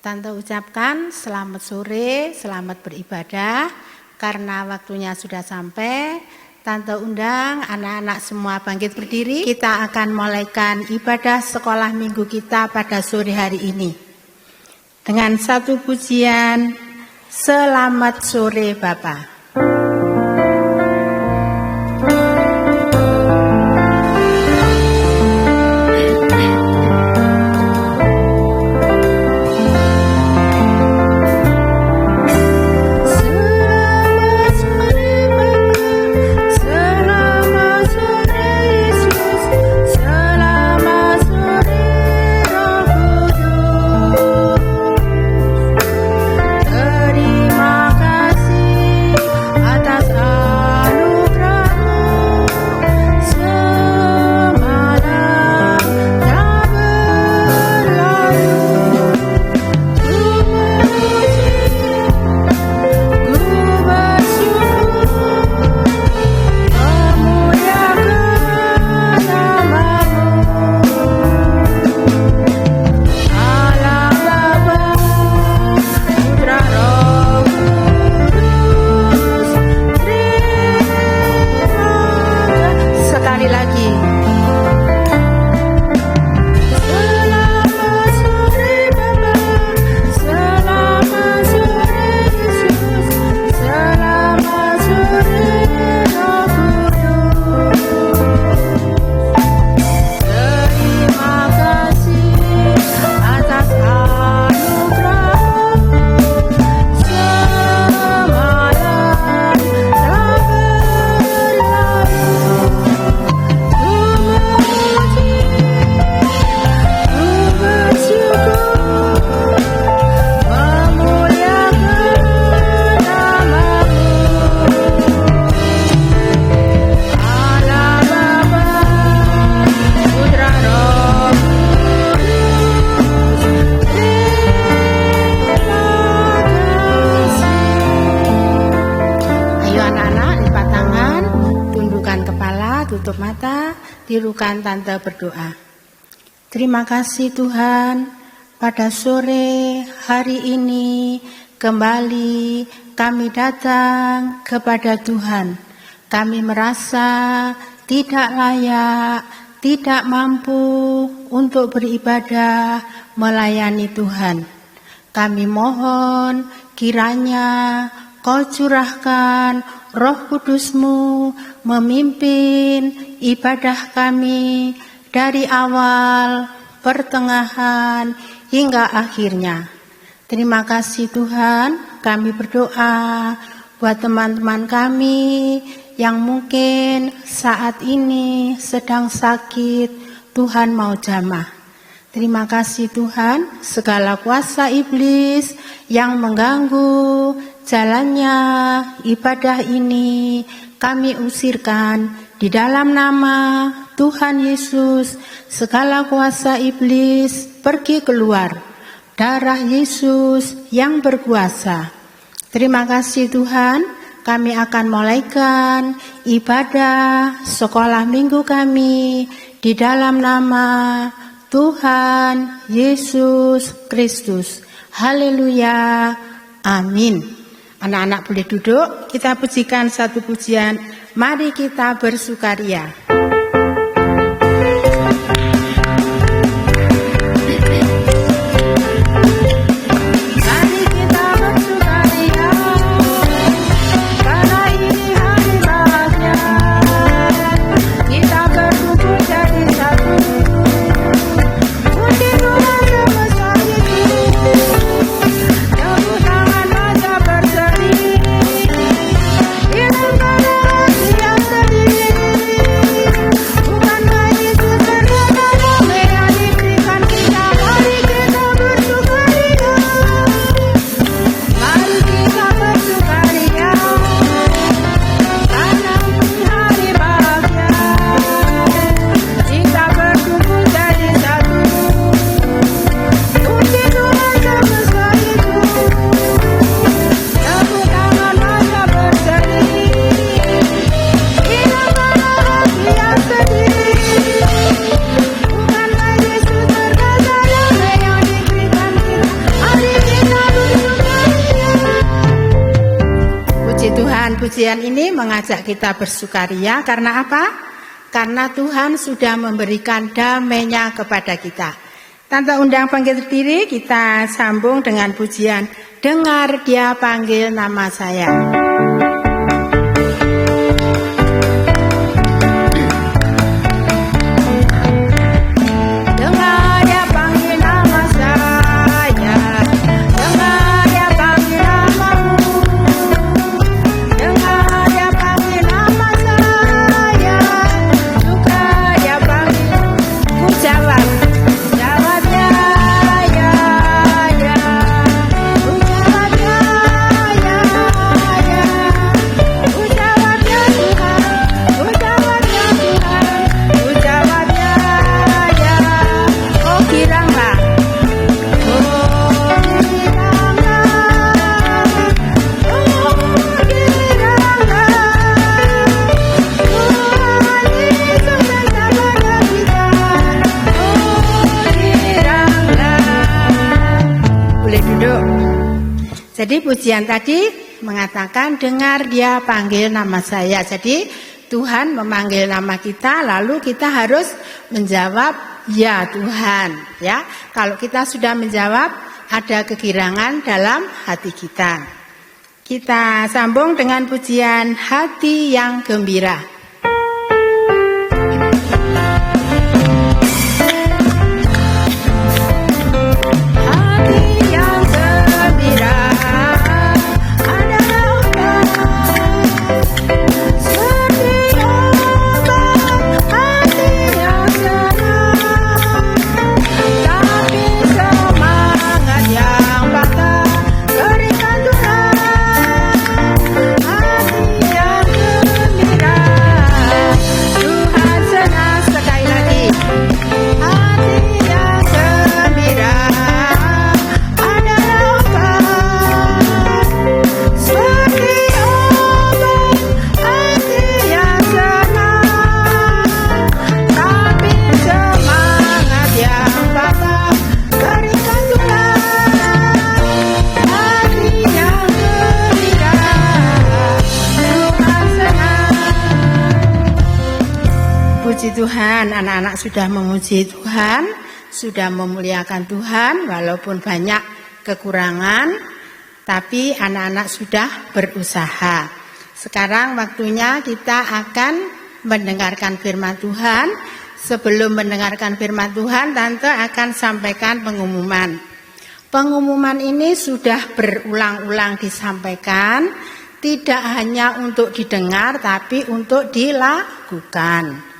Tante ucapkan selamat sore, selamat beribadah. Karena waktunya sudah sampai, Tante undang anak-anak semua bangkit berdiri. Kita akan mulaikan ibadah sekolah minggu kita pada sore hari ini. Dengan satu pujian, Selamat Sore Bapa. Tutup mata, tirukan Tante berdoa. Terima kasih Tuhan, pada sore hari ini kembali kami datang kepada Tuhan. Kami merasa tidak layak, tidak mampu untuk beribadah melayani Tuhan. Kami mohon kiranya Kau curahkan Roh Kudus-Mu memimpin ibadah kami dari awal, pertengahan, hingga akhirnya. Terima kasih Tuhan, kami berdoa buat teman-teman kami yang mungkin saat ini sedang sakit, Tuhan mau jamah. Terima kasih Tuhan, segala kuasa iblis yang mengganggu jalannya ibadah ini kami usirkan di dalam nama Tuhan Yesus. Segala kuasa iblis pergi keluar, darah Yesus yang berkuasa. Terima kasih Tuhan, kami akan mulaikan ibadah sekolah minggu kami di dalam nama Tuhan Yesus Kristus. Haleluya, amin. Anak-anak boleh duduk, kita pujikan satu pujian, mari kita bersukaria. Bukan pujian ini mengajak kita bersukaria karena apa? Karena Tuhan sudah memberikan damai-Nya kepada kita. Tante undang bangkit berdiri, kita sambung dengan pujian Dengar Dia Panggil Nama Saya. Jadi pujian tadi mengatakan dengar Dia panggil nama saya. Jadi Tuhan memanggil nama kita, lalu kita harus menjawab ya Tuhan. Ya, kalau kita sudah menjawab, ada kegirangan dalam hati kita. Kita sambung dengan pujian Hati yang Gembira. Tuhan, anak-anak sudah memuji Tuhan, sudah memuliakan Tuhan, walaupun banyak kekurangan, tapi anak-anak sudah berusaha. Sekarang waktunya kita akan mendengarkan firman Tuhan. Sebelum mendengarkan firman Tuhan, Tante akan sampaikan pengumuman. Pengumuman ini sudah berulang-ulang disampaikan, tidak hanya untuk didengar, tapi untuk dilakukan.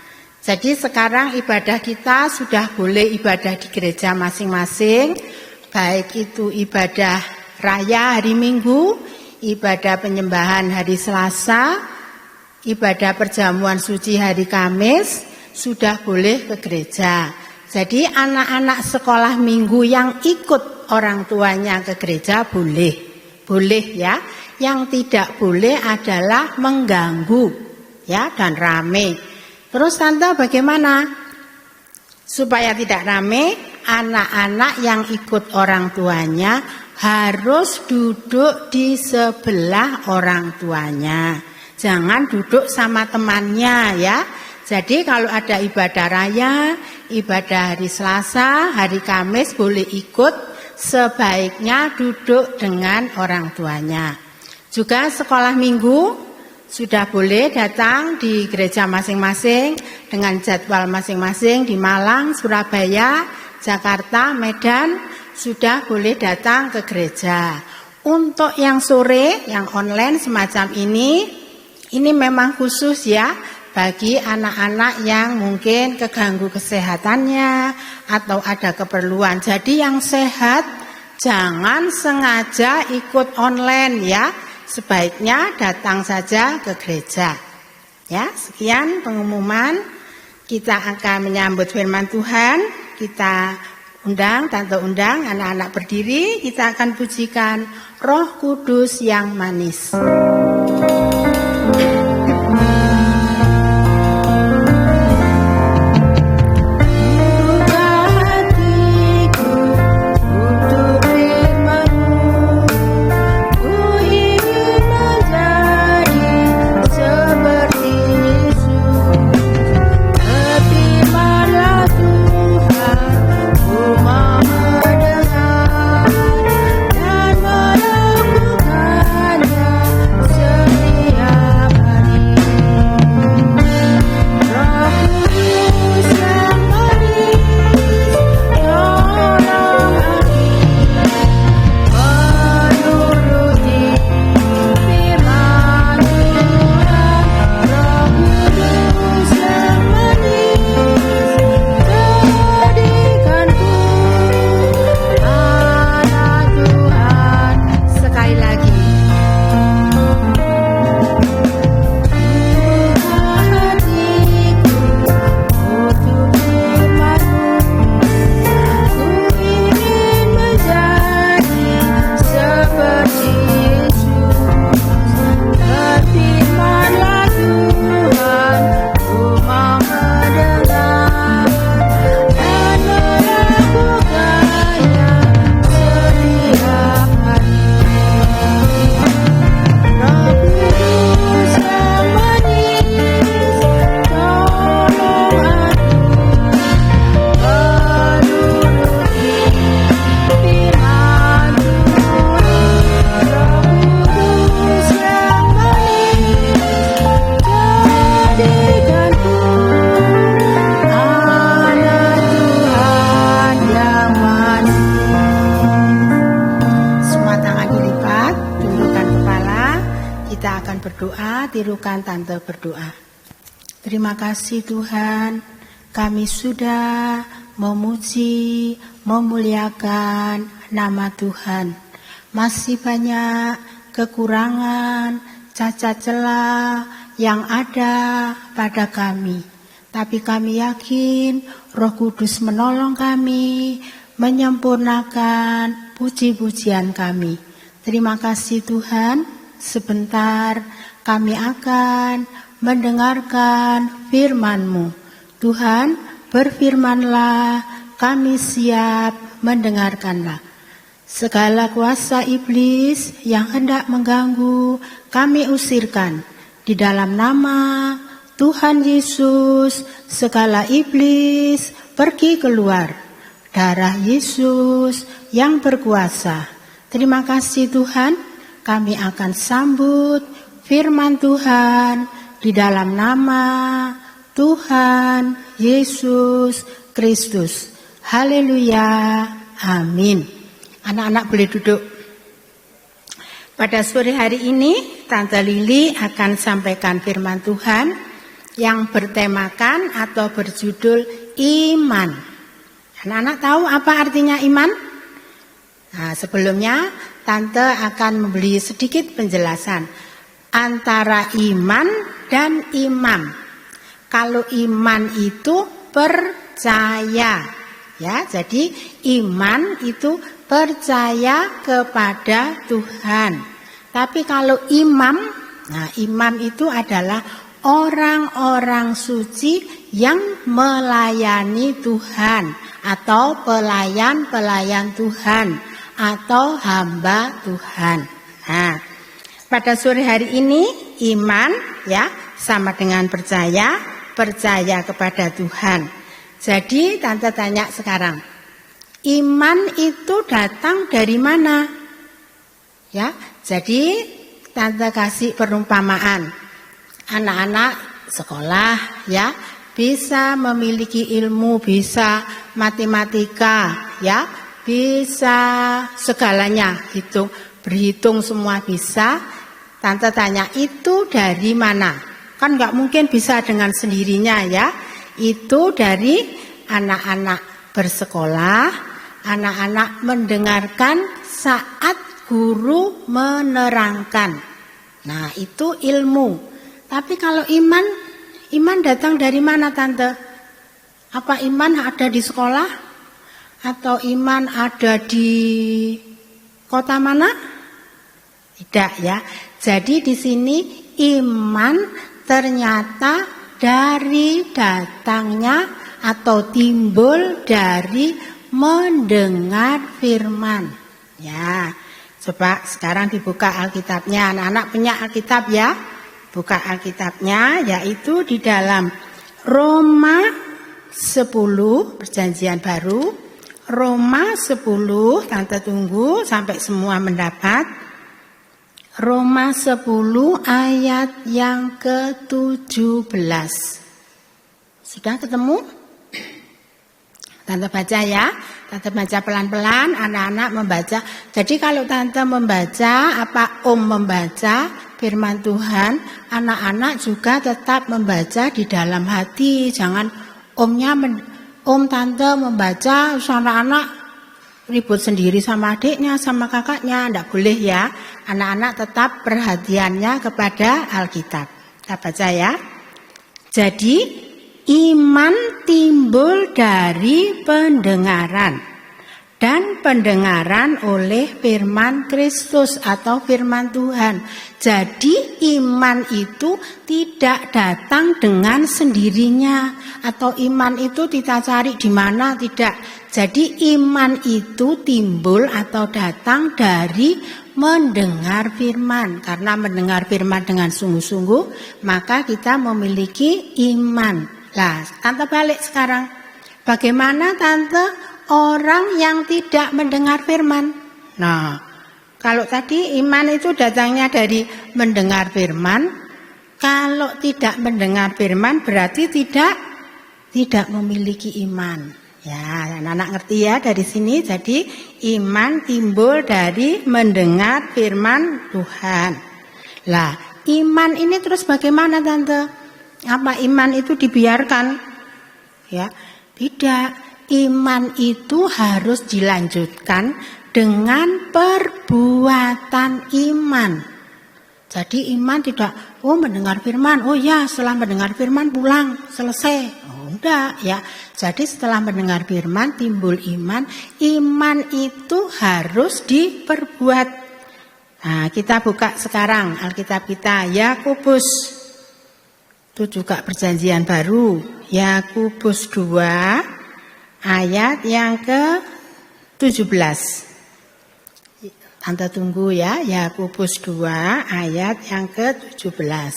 Jadi sekarang ibadah kita sudah boleh ibadah di gereja masing-masing, baik itu ibadah raya hari Minggu, ibadah penyembahan hari Selasa, ibadah perjamuan suci hari Kamis, sudah boleh ke gereja. Jadi anak-anak sekolah minggu yang ikut orang tuanya ke gereja boleh ya. Yang tidak boleh adalah mengganggu ya dan rame. Terus Tante bagaimana? Supaya tidak rame, anak-anak yang ikut orang tuanya harus duduk di sebelah orang tuanya. Jangan duduk sama temannya ya. Jadi kalau ada ibadah raya, ibadah hari Selasa, hari Kamis boleh ikut, sebaiknya duduk dengan orang tuanya. Juga sekolah minggu sudah boleh datang di gereja masing-masing dengan jadwal masing-masing di Malang, Surabaya, Jakarta, Medan, sudah boleh datang ke gereja. Untuk yang sore, yang online semacam ini memang khusus ya bagi anak-anak yang mungkin keganggu kesehatannya atau ada keperluan. Jadi yang sehat jangan sengaja ikut online ya. Sebaiknya datang saja ke gereja. Ya, sekian pengumuman. Kita akan menyambut firman Tuhan. Kita undang, Tante undang, anak-anak berdiri. Kita akan pujikan Roh Kudus yang manis. Ku ingin menjadi berdoa, tirukan Tante berdoa. Terima kasih Tuhan, kami sudah memuji, memuliakan nama Tuhan. Masih banyak kekurangan, cacat celah yang ada pada kami. Tapi kami yakin Roh Kudus menolong kami, menyempurnakan puji-pujian kami. Terima kasih Tuhan, sebentar kami akan mendengarkan firman-Mu. Tuhan, berfirmanlah, kami siap mendengarkanlah. Segala kuasa iblis yang hendak mengganggu, kami usirkan. Di dalam nama Tuhan Yesus, segala iblis pergi keluar. Darah Yesus yang berkuasa. Terima kasih Tuhan, kami akan sambut firman Tuhan di dalam nama Tuhan Yesus Kristus. Haleluya, amin. Anak-anak boleh duduk. Pada sore hari ini, Tante Lili akan sampaikan firman Tuhan yang bertemakan atau berjudul iman. Anak-anak tahu apa artinya iman? Nah, sebelumnya Tante akan memberi sedikit penjelasan antara iman dan imam. Kalau iman itu percaya, ya. Jadi iman itu percaya kepada Tuhan. Tapi kalau imam, nah imam itu adalah orang-orang suci yang melayani Tuhan atau pelayan-pelayan Tuhan atau hamba Tuhan. Nah, pada sore hari ini iman ya sama dengan percaya kepada Tuhan. Jadi Tante tanya sekarang, iman itu datang dari mana? Ya, jadi Tante kasih perumpamaan. Anak-anak sekolah ya bisa memiliki ilmu, bisa matematika, ya, bisa segalanya, berhitung semua bisa. Tante tanya, itu dari mana? Kan nggak mungkin bisa dengan sendirinya ya. Itu dari anak-anak bersekolah, anak-anak mendengarkan saat guru menerangkan. Nah, itu ilmu. Tapi kalau iman datang dari mana Tante? Apa iman ada di sekolah? Atau iman ada di kota mana? Tidak ya. Jadi di sini iman ternyata dari datangnya atau timbul dari mendengar firman. Ya, coba sekarang dibuka Alkitabnya. Anak-anak punya Alkitab ya? Buka Alkitabnya, yaitu di dalam Roma 10, Perjanjian Baru. Roma 10, Tante tunggu sampai semua mendapat. Roma 10 ayat yang ke-17. Sudah ketemu? Tante baca ya. Tante baca pelan-pelan, anak-anak membaca. Jadi kalau Tante membaca, Om membaca firman Tuhan, anak-anak juga tetap membaca di dalam hati. Jangan Om Tante membaca, anak-anak ribut sendiri sama adiknya, sama kakaknya. Tidak boleh ya. Anak-anak tetap perhatiannya kepada Alkitab. Kita baca ya. Jadi iman timbul dari pendengaran, dan pendengaran oleh firman Kristus atau firman Tuhan. Jadi iman itu tidak datang dengan sendirinya, atau iman itu kita cari di mana, tidak. Jadi iman itu timbul atau datang dari mendengar firman. Karena mendengar firman dengan sungguh-sungguh, maka kita memiliki iman. Lah, Tante balik sekarang. Bagaimana Tante orang yang tidak mendengar firman? Nah, kalau tadi iman itu datangnya dari mendengar firman, kalau tidak mendengar firman berarti tidak memiliki iman. Ya, anak-anak ngerti ya dari sini. Jadi iman timbul dari mendengar firman Tuhan. Lah, iman ini terus bagaimana Tante? Apa iman itu dibiarkan? Ya, tidak. Iman itu harus dilanjutkan dengan perbuatan iman. Jadi iman tidak, mendengar firman, ya setelah mendengar firman pulang, selesai. Enggak ya. Jadi setelah mendengar firman timbul iman, iman itu harus diperbuat. Nah, kita buka sekarang Alkitab kita, Yakobus. Itu juga perjanjian baru, Yakobus 2 ayat yang ke-17. Tante tunggu ya, Yakobus 2 ayat yang ke-17.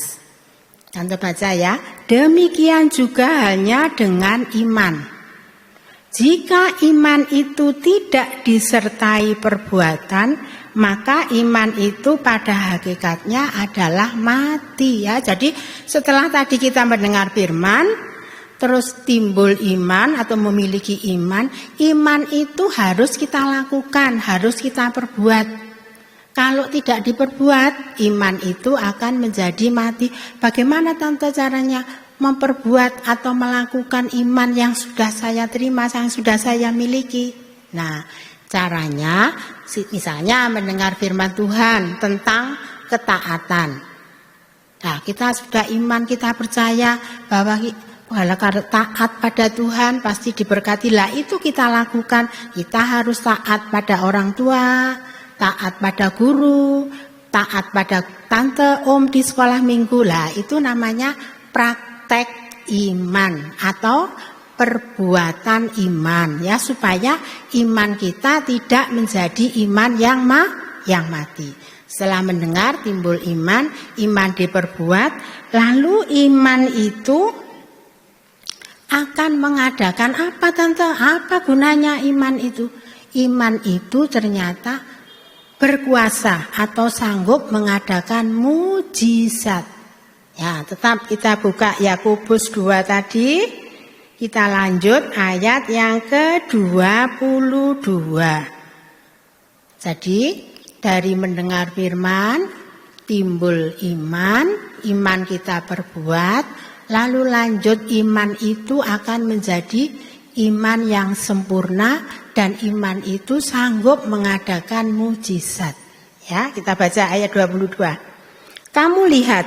Tante baca ya. Demikian juga halnya dengan iman. Jika iman itu tidak disertai perbuatan, maka iman itu pada hakikatnya adalah mati ya. Jadi setelah tadi kita mendengar firman, terus timbul iman atau memiliki iman, iman itu harus kita lakukan, harus kita perbuat. Kalau tidak diperbuat, iman itu akan menjadi mati. Bagaimana Tante caranya memperbuat atau melakukan iman yang sudah saya terima, yang sudah saya miliki? Nah, caranya misalnya mendengar firman Tuhan tentang ketaatan. Nah, kita sudah iman, kita percaya bahwa kalau taat pada Tuhan pasti diberkati. Lah itu kita lakukan. Kita harus taat pada orang tua, taat pada guru, taat pada tante, om di sekolah minggu. Lah itu namanya praktek iman atau perbuatan iman ya, supaya iman kita tidak menjadi iman yang mati. Setelah mendengar timbul iman, iman diperbuat, lalu iman itu akan mengadakan apa Tante? Apa gunanya iman itu? Iman itu ternyata berkuasa atau sanggup mengadakan mujizat. Ya, tetap kita buka Yakobus 2 tadi. Kita lanjut ayat yang ke-22. Jadi, dari mendengar firman timbul iman, iman kita perbuat. Lalu lanjut iman itu akan menjadi iman yang sempurna dan iman itu sanggup mengadakan mujizat. Ya, kita baca ayat 22. Kamu lihat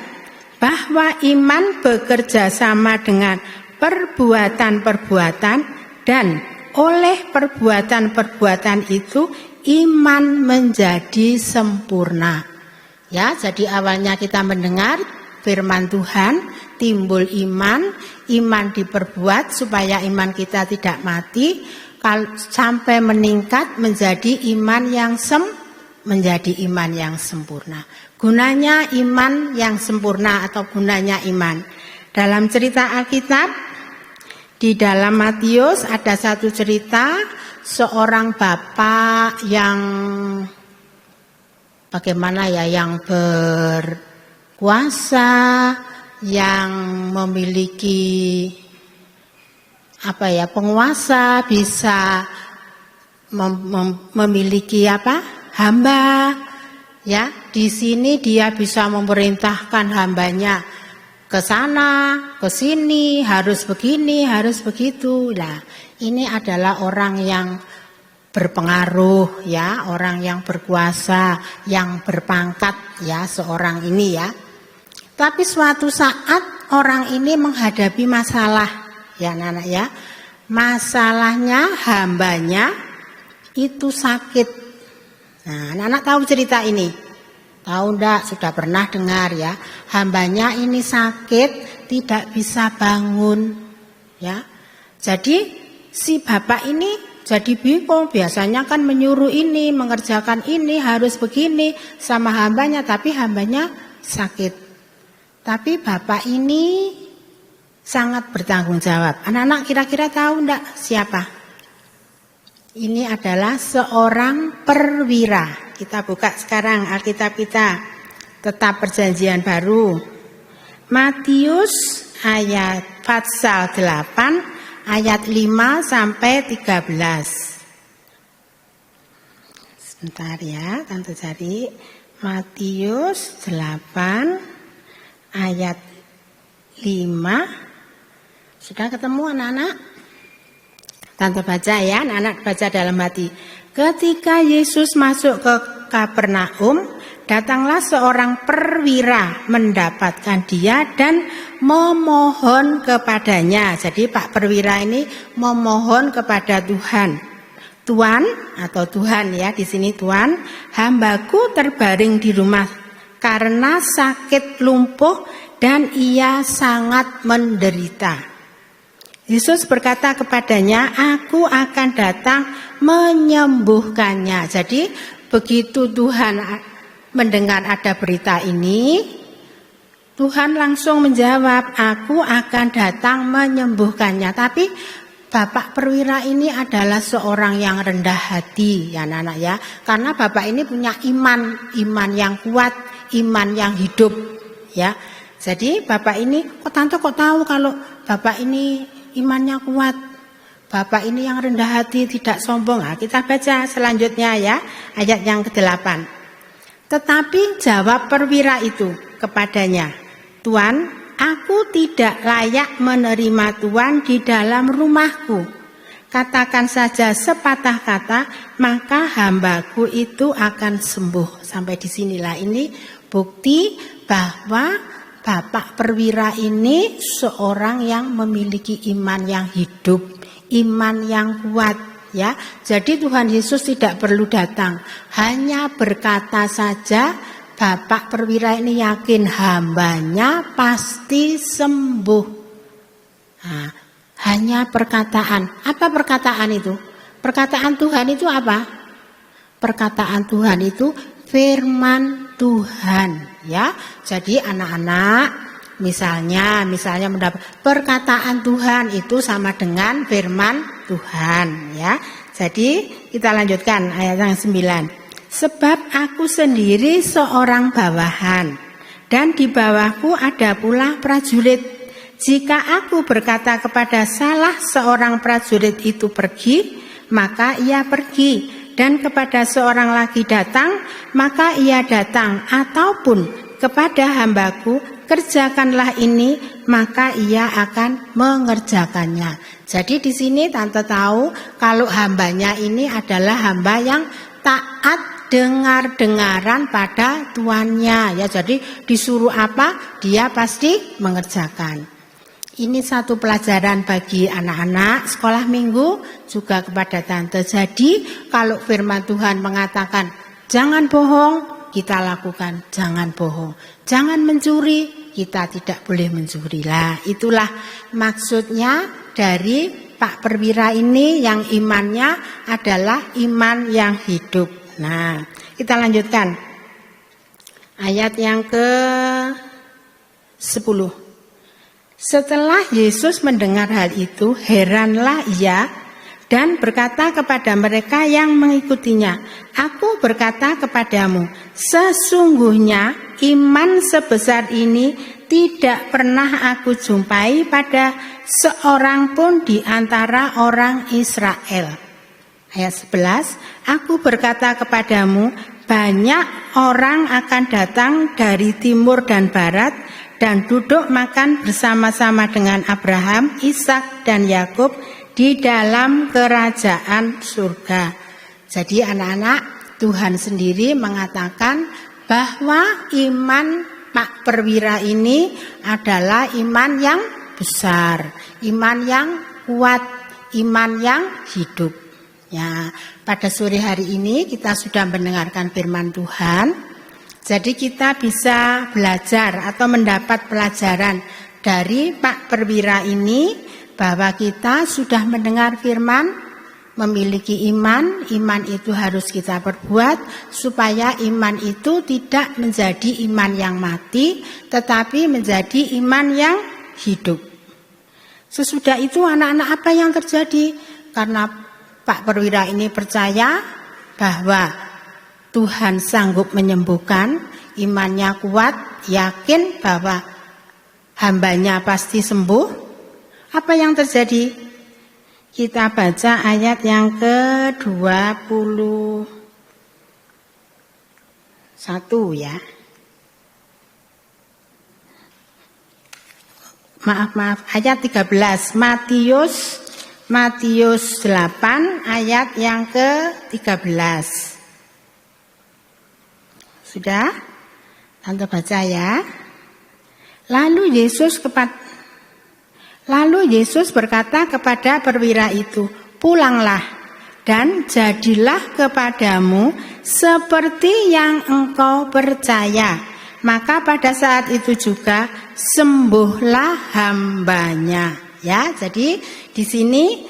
bahwa iman bekerja sama dengan perbuatan-perbuatan dan oleh perbuatan-perbuatan itu iman menjadi sempurna. Ya, jadi awalnya kita mendengar firman Tuhan, timbul iman, iman diperbuat supaya iman kita tidak mati, sampai meningkat menjadi iman yang sempurna. Gunanya iman yang sempurna atau gunanya iman. Dalam cerita Alkitab, di dalam Matius ada satu cerita seorang bapak yang bagaimana ya, yang berkuasa, yang memiliki penguasa, bisa memiliki hamba ya. Di sini dia bisa memerintahkan hambanya ke sana, ke sini, harus begini, harus begitu. Lah, ini adalah orang yang berpengaruh ya, orang yang berkuasa, yang berpangkat ya, seorang ini ya. Tapi suatu saat orang ini menghadapi masalah ya anak-anak ya. Masalahnya hambanya itu sakit. Nah, anak-anak tahu cerita ini? Tahu enggak? Sudah pernah dengar ya. Hambanya ini sakit, tidak bisa bangun ya. Jadi si bapak ini jadi bingung. Biasanya kan menyuruh ini, mengerjakan ini, harus begini sama hambanya, tapi hambanya sakit. Tapi bapak ini sangat bertanggung jawab. Anak-anak kira-kira tahu enggak siapa? Ini adalah seorang perwira. Kita buka sekarang Alkitab kita. Tetap perjanjian baru. Matius ayat pasal 8 ayat 5 sampai 13. Sebentar ya, Tante cari. Matius 8 ayat 5. Sudah ketemu anak-anak? Tante baca ya, anak-anak baca dalam hati. Ketika Yesus masuk ke Kapernaum, datanglah seorang perwira mendapatkan dia dan memohon kepadanya. Jadi Pak perwira ini memohon kepada Tuhan. Tuan atau Tuhan ya, di sini Tuan, hambaku terbaring di rumah karena sakit lumpuh dan ia sangat menderita. Yesus berkata kepadanya, aku akan datang menyembuhkannya. Jadi begitu Tuhan mendengar ada berita ini, Tuhan langsung menjawab, aku akan datang menyembuhkannya. Tapi Bapak perwira ini adalah seorang yang rendah hati ya anak-anak ya. Karena Bapak ini punya iman yang kuat, iman yang hidup ya. Jadi Bapak ini, Tante kok tahu kalau Bapak ini imannya kuat, Bapak ini yang rendah hati, tidak sombong. Nah, kita baca selanjutnya ya, ayat yang ke-8. Tetapi jawab perwira itu kepadanya, Tuan, aku tidak layak menerima Tuan di dalam rumahku. Katakan saja sepatah kata, maka hambaku itu akan sembuh. Sampai di sinilah ini bukti bahwa Bapak perwira ini seorang yang memiliki iman yang hidup, iman yang kuat ya. Jadi Tuhan Yesus tidak perlu datang, hanya berkata saja Bapak perwira ini yakin hambanya pasti sembuh. Nah, hanya perkataan. Apa perkataan itu? Perkataan Tuhan itu apa? Perkataan Tuhan itu firman Tuhan ya. Jadi anak-anak misalnya mendapat perkataan Tuhan itu sama dengan firman Tuhan ya. Jadi kita lanjutkan ayat yang 9. Sebab aku sendiri seorang bawahan dan di bawahku ada pula prajurit. Jika aku berkata kepada salah seorang prajurit itu pergi, maka ia pergi. Dan kepada seorang lagi datang, maka ia datang. Ataupun kepada hambaku, kerjakanlah ini, maka ia akan mengerjakannya. Jadi di sini Tante tahu kalau hambanya ini adalah hamba yang taat dengar-dengaran pada tuannya. Ya, jadi disuruh apa, dia pasti mengerjakan. Ini satu pelajaran bagi anak-anak sekolah minggu juga kepada Tante. Jadi kalau firman Tuhan mengatakan jangan bohong, kita lakukan jangan bohong. Jangan mencuri, kita tidak boleh mencuri. Lah, itulah maksudnya dari Pak perwira ini yang imannya adalah iman yang hidup. Nah, kita lanjutkan ayat yang ke-10. Setelah Yesus mendengar hal itu, heranlah ia dan berkata kepada mereka yang mengikutinya, aku berkata kepadamu, sesungguhnya iman sebesar ini tidak pernah aku jumpai pada seorang pun di antara orang Israel. Ayat 11, aku berkata kepadamu, banyak orang akan datang dari timur dan barat, dan duduk makan bersama-sama dengan Abraham, Ishak dan Yakub di dalam kerajaan surga. Jadi anak-anak, Tuhan sendiri mengatakan bahwa iman Pak perwira ini adalah iman yang besar, iman yang kuat, iman yang hidup. Ya, pada sore hari ini kita sudah mendengarkan firman Tuhan. Jadi kita bisa belajar atau mendapat pelajaran dari Pak perwira ini bahwa kita sudah mendengar firman, memiliki iman, iman itu harus kita perbuat supaya iman itu tidak menjadi iman yang mati, tetapi menjadi iman yang hidup. Sesudah itu anak-anak apa yang terjadi? Karena Pak perwira ini percaya bahwa Tuhan sanggup menyembuhkan, imannya kuat, yakin bahwa hambanya pasti sembuh. Apa yang terjadi? Kita baca ayat yang ke-21 ya. ayat 13. Matius 8 ayat yang ke-13. Sudah? Tante baca ya. Lalu Yesus berkata kepada perwira itu, "Pulanglah dan jadilah kepadamu seperti yang engkau percaya." Maka pada saat itu juga sembuhlah hambanya. Ya, jadi di sini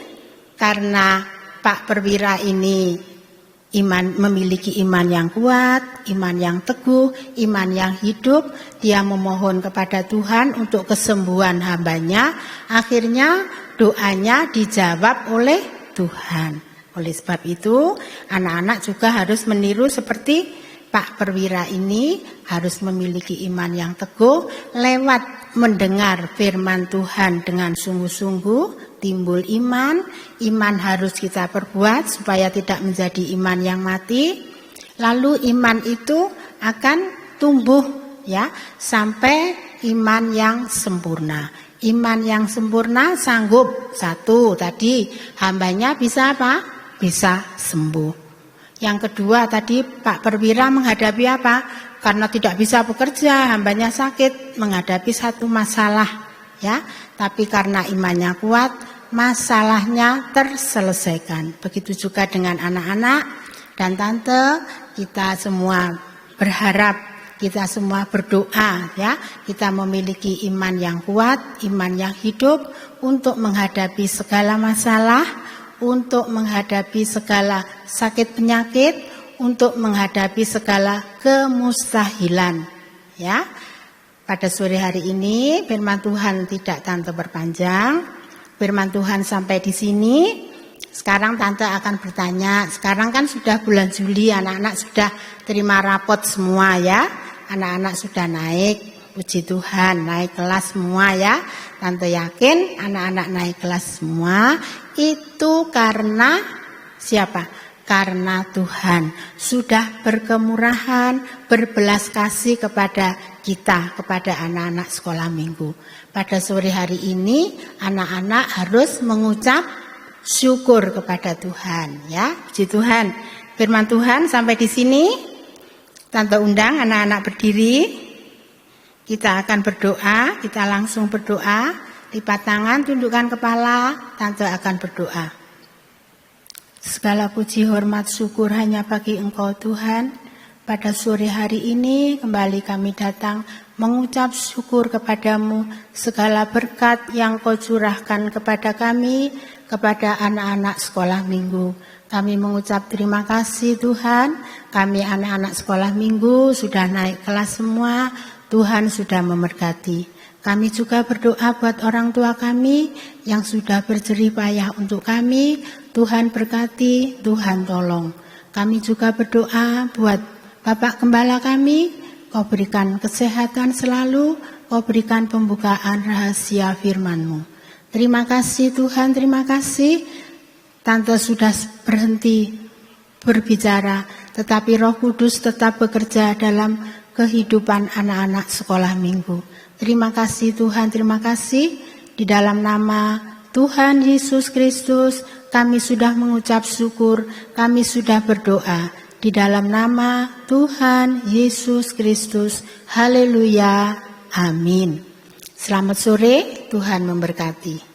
karena Pak Perwira ini memiliki iman yang kuat, iman yang teguh, iman yang hidup, dia memohon kepada Tuhan untuk kesembuhan hambanya. Akhirnya doanya dijawab oleh Tuhan. Oleh sebab itu, anak-anak juga harus meniru seperti Pak Perwira ini, harus memiliki iman yang teguh, lewat mendengar firman Tuhan dengan sungguh-sungguh, timbul iman. Iman harus kita perbuat supaya tidak menjadi iman yang mati. Lalu iman itu akan tumbuh ya sampai iman yang sempurna. Iman yang sempurna sanggup, satu tadi hambanya bisa apa? Bisa sembuh. Yang kedua tadi Pak Perwira menghadapi apa? Karena tidak bisa bekerja, hambanya sakit, menghadapi satu masalah ya. Tapi karena imannya kuat, masalahnya terselesaikan. Begitu juga dengan anak-anak dan tante, kita semua berharap, kita semua berdoa ya, kita memiliki iman yang kuat, iman yang hidup untuk menghadapi segala masalah, untuk menghadapi segala sakit penyakit, untuk menghadapi segala kemustahilan. Ya, pada sore hari ini firman Tuhan tidak tante berpanjang. Firman Tuhan sampai di sini. Sekarang tante akan bertanya. Sekarang kan sudah bulan Juli, anak-anak sudah terima rapot semua ya. Anak-anak sudah naik. Puji Tuhan, naik kelas semua ya. Tante yakin anak-anak naik kelas semua itu karena siapa? Karena Tuhan sudah berkemurahan, berbelas kasih kepada kita, kepada anak-anak sekolah minggu. Pada sore hari ini anak-anak harus mengucap syukur kepada Tuhan ya. Puji Tuhan. Firman Tuhan sampai di sini. Tante undang anak-anak berdiri. Kita akan berdoa, kita langsung berdoa, lipat tangan, tundukkan kepala, tante akan berdoa. Segala puji, hormat, syukur hanya bagi Engkau Tuhan. Pada sore hari ini kembali kami datang mengucap syukur kepadamu segala berkat yang Kau curahkan kepada kami, kepada anak-anak sekolah minggu. Kami mengucap terima kasih Tuhan, kami anak-anak sekolah minggu sudah naik kelas semua. Tuhan sudah memberkati. Kami juga berdoa buat orang tua kami yang sudah berjerih payah untuk kami. Tuhan berkati, Tuhan tolong. Kami juga berdoa buat Bapak Gembala kami. Kau berikan kesehatan selalu, Kau berikan pembukaan rahasia firman-Mu. Terima kasih Tuhan, terima kasih. Tante sudah berhenti berbicara, tetapi Roh Kudus tetap bekerja dalam kehidupan anak-anak sekolah minggu. Terima kasih Tuhan, terima kasih. Di dalam nama Tuhan Yesus Kristus, kami sudah mengucap syukur, kami sudah berdoa. Di dalam nama Tuhan Yesus Kristus, haleluya, amin. Selamat sore, Tuhan memberkati.